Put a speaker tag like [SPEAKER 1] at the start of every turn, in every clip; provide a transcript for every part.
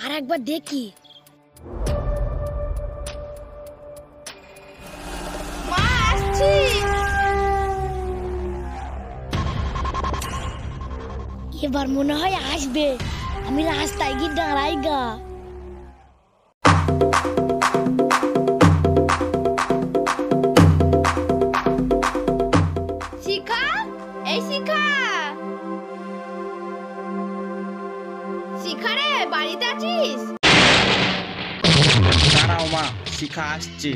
[SPEAKER 1] আর একবার দেখি।
[SPEAKER 2] মা আসছি।
[SPEAKER 1] এবার মনে হয় আসবে। আমি রাস্তায় গিয়ে দাঁড়াই গা।
[SPEAKER 2] শিখা, এই শিখা। শিখা রে, বাড়িতে আছিস?
[SPEAKER 3] দাঁড়াও মা, শিখা আসছে।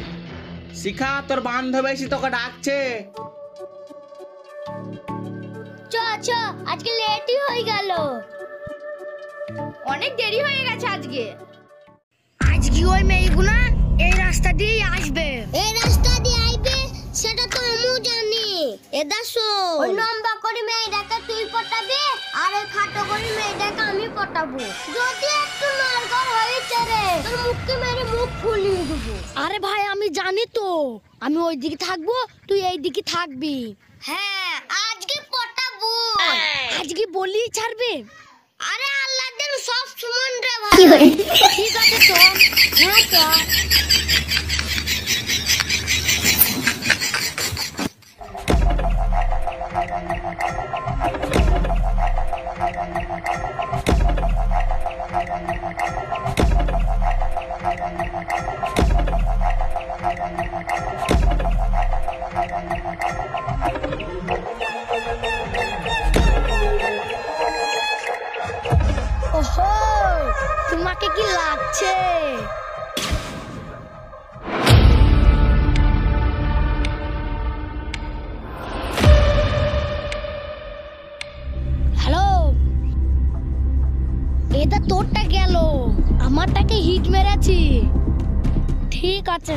[SPEAKER 3] শিখা, তোর বান্ধবী এসে তোকে ডাকছে।
[SPEAKER 1] চ চ, আজকে লেটই হয়ে গেল।
[SPEAKER 2] অনেক দেরি হয়ে গেছে আজকে।
[SPEAKER 1] আজকে ওই মেয়েগুনা এই রাস্তা দিয়ে আসবে।
[SPEAKER 4] এই রাস্তা দিয়ে আইবে সেটা তো আমিও জানি। এদা শোন, ওই লম্বা করে মেয়েটাকে তুই পটাবি আর ওই খাটো করে মেয়েটাকে আমি পটাবো। যদি একটু নরকর হয়েছে রে, তোর মুখকে মেরে মুখ ফুলিয়ে দেবো।
[SPEAKER 1] আরে ভাই, আমি জানি তো। আমি ওই দিকে থাকবো, তুই এই দিকে থাকবি।
[SPEAKER 4] হ্যাঁ, আজকে পটাবো।
[SPEAKER 1] আজকে বলি ছাড়বে।
[SPEAKER 4] আরে আল্লাহ দিন সব সমান রে ভাই।
[SPEAKER 1] ঠিক আছে তো। হ্যাঁ তো। ওহো, তোমাকে কি লাগছে? হ্যালো, এটা তোরটা গেল, আমারটাকে হিট মেরেছি। ঠিক আছে।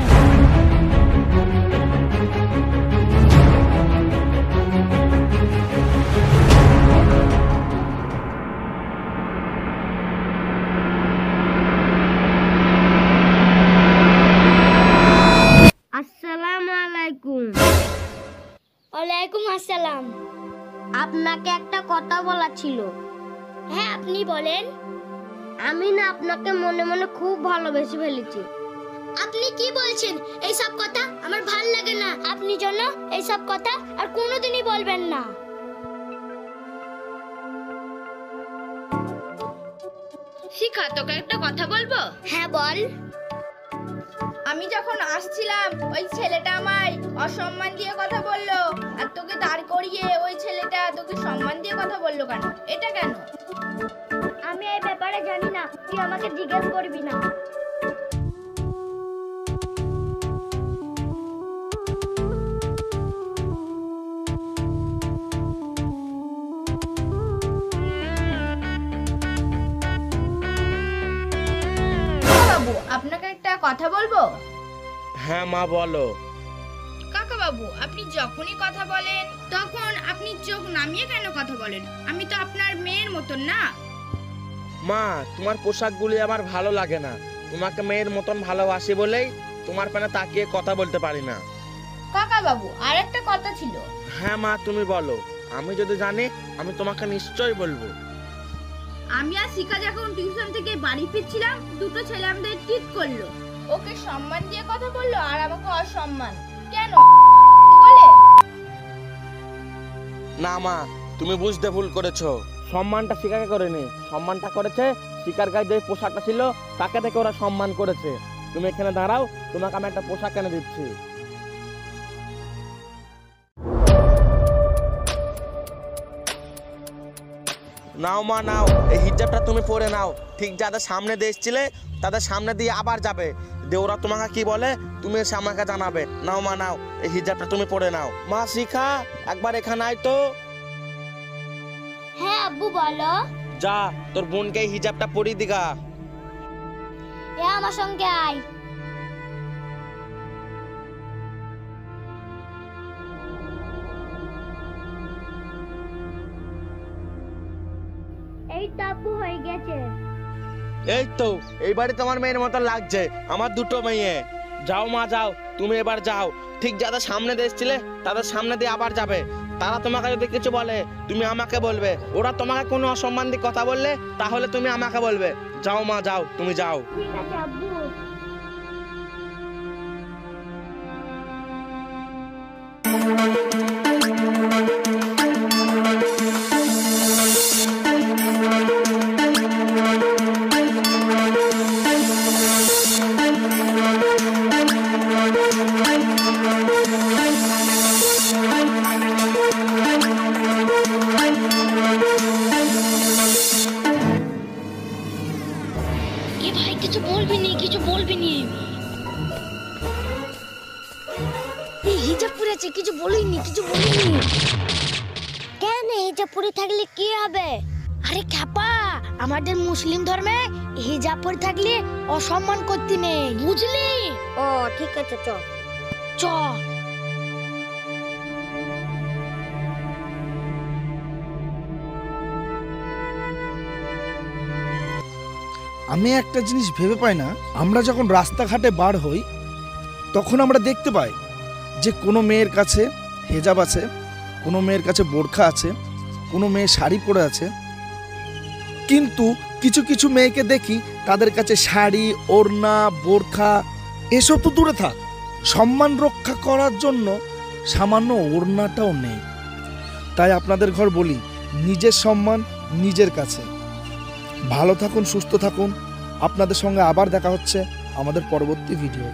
[SPEAKER 4] আসসালামু আলাইকুম।
[SPEAKER 1] ওয়ালাইকুম আসসালাম।
[SPEAKER 4] আপনাকে একটা কথা বলা ছিল।
[SPEAKER 1] হ্যাঁ, আপনি বলেন।
[SPEAKER 4] আমি না আপনাকে মনে মনে খুব ভালোবেসে ফেলেছি।
[SPEAKER 1] আপনি কি বলছেন? এই সব কথা আমার ভাল লাগে না। আপনি যেন এই সব কথা আর কোনোদিনই বলবেন না।
[SPEAKER 2] শিখা, তোকে একটা কথা বলবো?
[SPEAKER 1] হ্যাঁ, বল।
[SPEAKER 2] আমি যখন আসছিলাম ওই ছেলেটা আমায় অসম্মান দিয়ে কথা বললো, আর তোকে দাঁড় করিয়ে ওই ছেলেটা তোকে সম্মান দিয়ে কথা বললো কেন? এটা কেন?
[SPEAKER 1] আমি এই ব্যাপারে জানি না, তুই আমাকে জিজ্ঞেস করবি না।
[SPEAKER 2] বাবু, আপনাকে একটা কথা বলবো?
[SPEAKER 3] হ্যাঁ মা, বলো।
[SPEAKER 2] কাকা বাবু, আপনি যখনই কথা বলেন তখন আপনি চোখ নামিয়ে কেন কথা বলেন? আমি তো আপনার মেয়ের মতন না।
[SPEAKER 3] মা, তোমার পোশাকগুলি আমার ভালো লাগে না। তোমাকে মেয়ের মতন ভালোবাসি বলেই তোমার পানে তাকিয়ে কথা বলতে পারি না।
[SPEAKER 2] কাকা বাবু, আর একটা কথা ছিল।
[SPEAKER 3] হ্যাঁ মা, তুমি বলো। আমি যদি জানি আমি তোমাকে নিশ্চয়ই বলবো।
[SPEAKER 2] আমি আর শিখা যখন টিউশন থেকে বাড়ি ফিরছিলাম, দুটো ছেলে আমাদের ঠিক করলো। ওকে সম্মান দিয়ে কথা বললো আর আমাকে অসম্মান। কেন বলে?
[SPEAKER 3] না মা, তুমি বুঝতে ভুল করেছো। সম্মানটা শিকাকে করেনি, সম্মানটা করেছে শিকার গায়ে যে পোশাকটা ছিল তাকে দেখে ওরা সম্মান করেছে। তুমি এখানে দাঁড়াও, তোমাকে আমি একটা পোশাক এনে দিচ্ছি। নাও মা, নাও। এই হিজাবটা তুমি পরে নাও। ঠিক যাদের সামনে দিয়ে এসেছিলে তাদের সামনে দিয়ে আবার যাবে, দিয়ে ওরা তোমাকে কি বলে তুমি এসে আমাকে জানাবে। নাও মা, নাও। এই হিজাবটা তুমি পরে নাও। মা, শিখা, একবার এখানে আয় তো।
[SPEAKER 4] হ্যাঁ আব্বু, বলো।
[SPEAKER 3] যা, তোর বোনকে এই হিজাবটা পরিয়ে দিগা।
[SPEAKER 4] এ আমার সঙ্গে আয়। এই তো আব্বু, হয়ে গেছে।
[SPEAKER 3] এই তো, এই বাড়ি তোমার মেয়ের মতো লাগছে। আমার দুটো মেয়ে। যাও মা, যাও। তুমি এবার যাও। ঠিক যাদের সামনে দিয়ে এসেছিলে তাদের সামনে দিয়ে আবার যাবে, তারা তোমাকে যদি কিছু বলে তুমি আমাকে বলবে, ওরা তোমাকে কোনো অসম্মান দিয়ে কথা বললে তাহলে তুমি আমাকে বলবে। যাও মা যাও, তুমি যাও।
[SPEAKER 4] ঠিক আছে আব্বু।
[SPEAKER 1] এ ভাই কিছু বলবি নি, কিছু বলবি নি। এই হিজাব পরেছে, কিছু বলিনি, কিছু বলিনি।
[SPEAKER 4] কেন হিজাব পরে থাকলে কি হবে?
[SPEAKER 1] আরে খ্যাপা, আমাদের মুসলিম ধর্মে হিজাব পরে থাকলে অসম্মান করতে নেই, বুঝলি?
[SPEAKER 4] ও ঠিক আছে, চল।
[SPEAKER 1] চ।
[SPEAKER 5] আমি একটা জিনিস ভেবে পাই না, আমরা যখন রাস্তাঘাটে বার হই তখন আমরা দেখতে পাই যে কোনো মেয়ের কাছে হেজাব আছে, কোনো মেয়ের কাছে বোরখা আছে, কোনো মেয়ে শাড়ি পরে আছে, কিন্তু কিছু কিছু মেয়েকে দেখি তাদের কাছে শাড়ি, ওড়না, বোরখা এসব তো দূরে থাক, সম্মান রক্ষা করার জন্য সামান্য ওড়নাটাও নেই। তাই আপনাদের ঘর বলি, নিজের সম্মান নিজের কাছে। ভালো থাকুন, সুস্থ থাকুন। আপনাদের সঙ্গে আবার দেখা হচ্ছে আমাদের পরবর্তী ভিডিও।